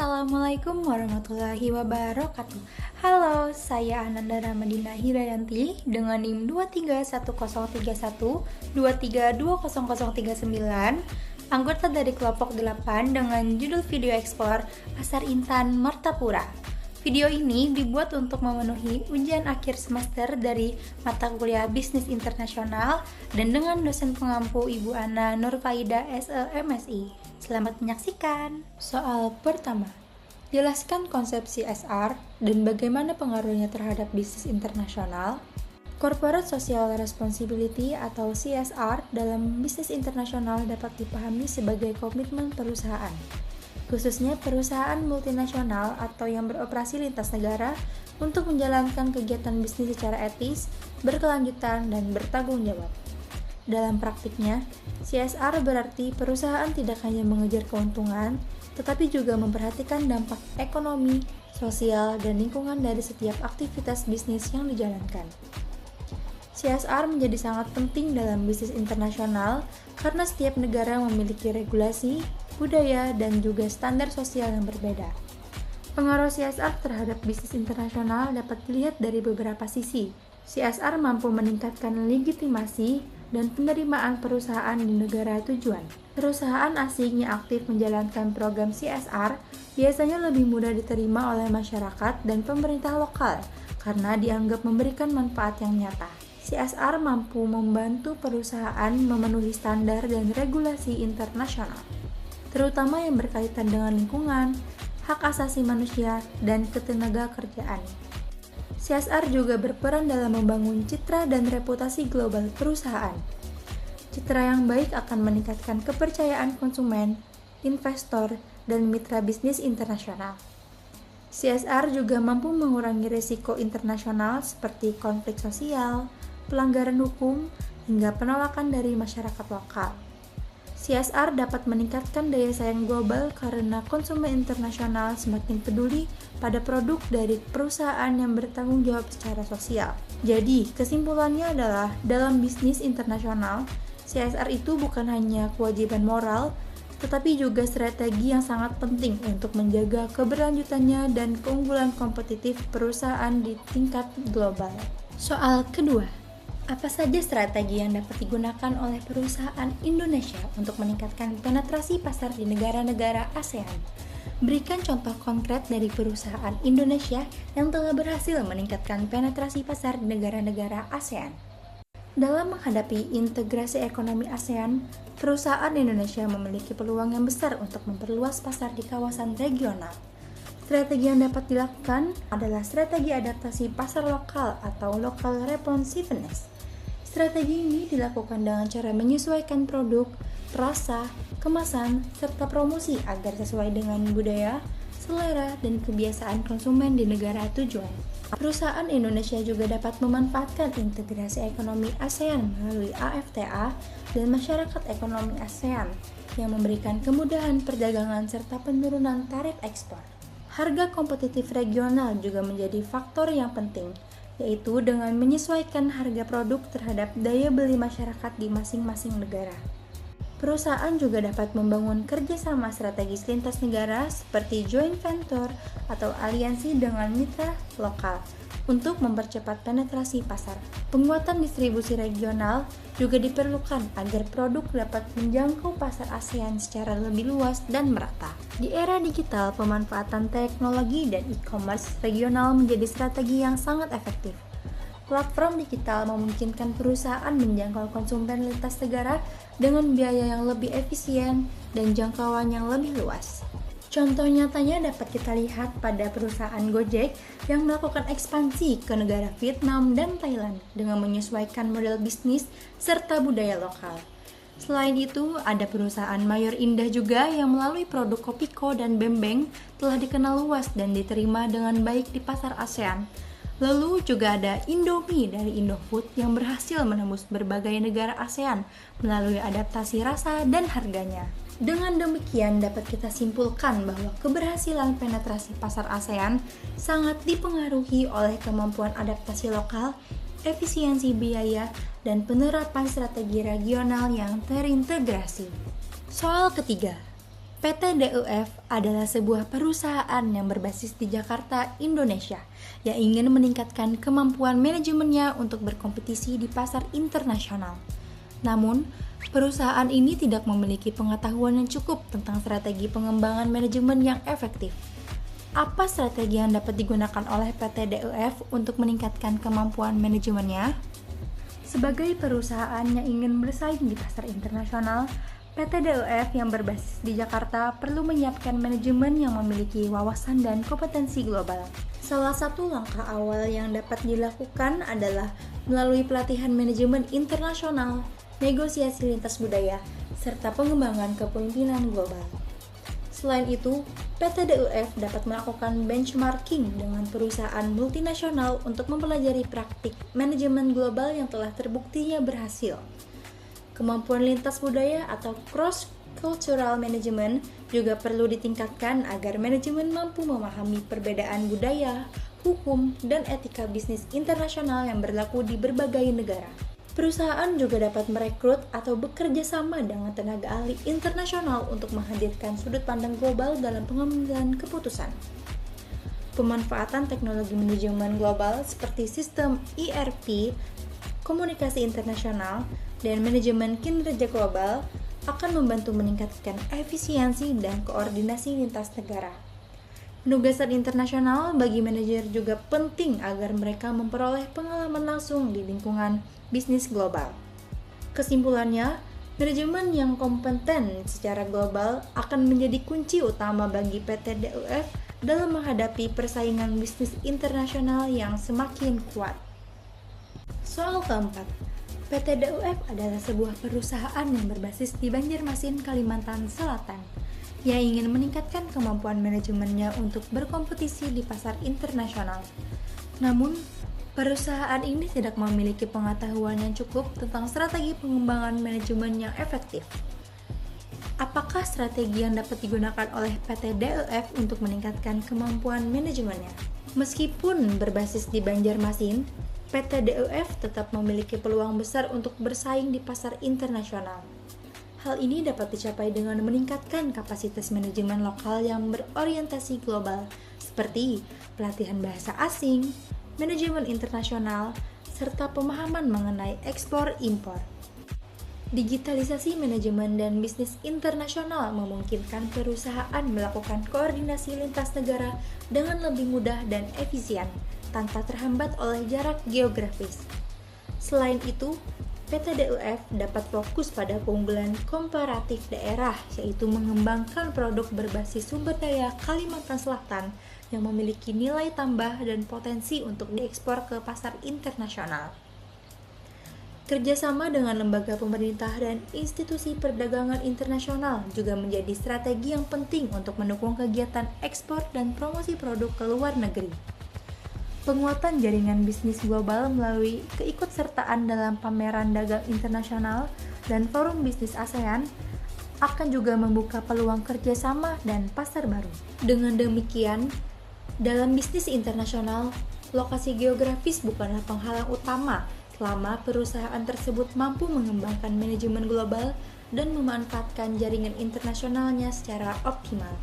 Assalamualaikum warahmatullahi wabarakatuh. Halo, saya Ananda Ramadina Hirayanti dengan NIM 231031 23200039, anggota dari kelompok 8 dengan judul video ekspor Pasar Intan Martapura. Video ini dibuat untuk memenuhi ujian akhir semester dari mata kuliah Bisnis Internasional dan dengan dosen pengampu Ibu Ana Nurfaida SEMSI. Selamat menyaksikan. Soal pertama, jelaskan konsep CSR dan bagaimana pengaruhnya terhadap bisnis internasional. Corporate Social Responsibility atau CSR dalam bisnis internasional dapat dipahami sebagai komitmen perusahaan, khususnya perusahaan multinasional atau yang beroperasi lintas negara untuk menjalankan kegiatan bisnis secara etis, berkelanjutan, dan bertanggung jawab. Dalam praktiknya, CSR berarti perusahaan tidak hanya mengejar keuntungan, tetapi juga memperhatikan dampak ekonomi, sosial, dan lingkungan dari setiap aktivitas bisnis yang dijalankan. CSR menjadi sangat penting dalam bisnis internasional karena setiap negara memiliki regulasi, budaya, dan juga standar sosial yang berbeda. Pengaruh CSR terhadap bisnis internasional dapat dilihat dari beberapa sisi. CSR mampu meningkatkan legitimasi dan penerimaan perusahaan di negara tujuan. Perusahaan asing yang aktif menjalankan program CSR biasanya lebih mudah diterima oleh masyarakat dan pemerintah lokal karena dianggap memberikan manfaat yang nyata. CSR mampu membantu perusahaan memenuhi standar dan regulasi internasional, terutama yang berkaitan dengan lingkungan, hak asasi manusia, dan ketenagakerjaan. CSR juga berperan dalam membangun citra dan reputasi global perusahaan. Citra yang baik akan meningkatkan kepercayaan konsumen, investor, dan mitra bisnis internasional. CSR juga mampu mengurangi risiko internasional seperti konflik sosial, pelanggaran hukum, hingga penolakan dari masyarakat lokal. CSR dapat meningkatkan daya saing global karena konsumen internasional semakin peduli pada produk dari perusahaan yang bertanggung jawab secara sosial. Jadi, kesimpulannya adalah dalam bisnis internasional, CSR itu bukan hanya kewajiban moral, tetapi juga strategi yang sangat penting untuk menjaga keberlanjutannya dan keunggulan kompetitif perusahaan di tingkat global. Soal kedua, apa saja strategi yang dapat digunakan oleh perusahaan Indonesia untuk meningkatkan penetrasi pasar di negara-negara ASEAN? Berikan contoh konkret dari perusahaan Indonesia yang telah berhasil meningkatkan penetrasi pasar di negara-negara ASEAN. Dalam menghadapi integrasi ekonomi ASEAN, perusahaan Indonesia memiliki peluang yang besar untuk memperluas pasar di kawasan regional. Strategi yang dapat dilakukan adalah strategi adaptasi pasar lokal atau local responsiveness. Strategi ini dilakukan dengan cara menyesuaikan produk, rasa, kemasan, serta promosi agar sesuai dengan budaya, selera, dan kebiasaan konsumen di negara tujuan. Perusahaan Indonesia juga dapat memanfaatkan integrasi ekonomi ASEAN melalui AFTA dan masyarakat ekonomi ASEAN yang memberikan kemudahan perdagangan serta penurunan tarif ekspor. Harga kompetitif regional juga menjadi faktor yang penting, yaitu dengan menyesuaikan harga produk terhadap daya beli masyarakat di masing-masing negara. Perusahaan juga dapat membangun kerjasama strategis lintas negara seperti joint venture atau aliansi dengan mitra lokal untuk mempercepat penetrasi pasar. Penguatan distribusi regional juga diperlukan agar produk dapat menjangkau pasar ASEAN secara lebih luas dan merata. Di era digital, pemanfaatan teknologi dan e-commerce regional menjadi strategi yang sangat efektif. Platform digital memungkinkan perusahaan menjangkau konsumen lintas negara dengan biaya yang lebih efisien dan jangkauan yang lebih luas. Contoh nyatanya dapat kita lihat pada perusahaan Gojek yang melakukan ekspansi ke negara Vietnam dan Thailand dengan menyesuaikan model bisnis serta budaya lokal. Selain itu, ada perusahaan Mayor Indah juga yang melalui produk Kopiko dan Bembeng telah dikenal luas dan diterima dengan baik di pasar ASEAN. Lalu juga ada Indomie dari Indofood yang berhasil menembus berbagai negara ASEAN melalui adaptasi rasa dan harganya. Dengan demikian dapat kita simpulkan bahwa keberhasilan penetrasi pasar ASEAN sangat dipengaruhi oleh kemampuan adaptasi lokal, efisiensi biaya, dan penerapan strategi regional yang terintegrasi. Soal ketiga, PT DUF adalah sebuah perusahaan yang berbasis di Jakarta, Indonesia, yang ingin meningkatkan kemampuan manajemennya untuk berkompetisi di pasar internasional. Namun, perusahaan ini tidak memiliki pengetahuan yang cukup tentang strategi pengembangan manajemen yang efektif. Apa strategi yang dapat digunakan oleh PT DUF untuk meningkatkan kemampuan manajemennya? Sebagai perusahaan yang ingin bersaing di pasar internasional, PT DUF yang berbasis di Jakarta perlu menyiapkan manajemen yang memiliki wawasan dan kompetensi global. Salah satu langkah awal yang dapat dilakukan adalah melalui pelatihan manajemen internasional, negosiasi lintas budaya, serta pengembangan kepemimpinan global. Selain itu, PT DUF dapat melakukan benchmarking dengan perusahaan multinasional untuk mempelajari praktik manajemen global yang telah terbuktinya berhasil. Kemampuan lintas budaya atau cross-cultural management juga perlu ditingkatkan agar manajemen mampu memahami perbedaan budaya, hukum, dan etika bisnis internasional yang berlaku di berbagai negara. Perusahaan juga dapat merekrut atau bekerja sama dengan tenaga ahli internasional untuk menghadirkan sudut pandang global dalam pengambilan keputusan. Pemanfaatan teknologi manajemen global seperti sistem ERP, komunikasi internasional, dan manajemen kinerja global akan membantu meningkatkan efisiensi dan koordinasi lintas negara. Penugasan internasional bagi manajer juga penting agar mereka memperoleh pengalaman langsung di lingkungan bisnis global. Kesimpulannya, manajemen yang kompeten secara global akan menjadi kunci utama bagi PT DUF dalam menghadapi persaingan bisnis internasional yang semakin kuat. Soal keempat, PT DUF adalah sebuah perusahaan yang berbasis di Banjarmasin, Kalimantan Selatan, yang ingin meningkatkan kemampuan manajemennya untuk berkompetisi di pasar internasional. Namun, perusahaan ini tidak memiliki pengetahuan yang cukup tentang strategi pengembangan manajemen yang efektif. Apakah strategi yang dapat digunakan oleh PT DUF untuk meningkatkan kemampuan manajemennya? Meskipun berbasis di Banjarmasin, PT DUF tetap memiliki peluang besar untuk bersaing di pasar internasional. Hal ini dapat dicapai dengan meningkatkan kapasitas manajemen lokal yang berorientasi global, seperti pelatihan bahasa asing, manajemen internasional, serta pemahaman mengenai ekspor-impor. Digitalisasi manajemen dan bisnis internasional memungkinkan perusahaan melakukan koordinasi lintas negara dengan lebih mudah dan efisien, tanpa terhambat oleh jarak geografis. Selain itu, PT DUF dapat fokus pada keunggulan komparatif daerah, yaitu mengembangkan produk berbasis sumber daya Kalimantan Selatan yang memiliki nilai tambah dan potensi untuk diekspor ke pasar internasional. Kerjasama dengan lembaga pemerintah dan institusi perdagangan internasional juga menjadi strategi yang penting untuk mendukung kegiatan ekspor dan promosi produk ke luar negeri. Penguatan jaringan bisnis global melalui keikutsertaan dalam pameran dagang internasional dan forum bisnis ASEAN akan juga membuka peluang kerjasama dan pasar baru. Dengan demikian, dalam bisnis internasional, lokasi geografis bukanlah penghalang utama selama perusahaan tersebut mampu mengembangkan manajemen global dan memanfaatkan jaringan internasionalnya secara optimal.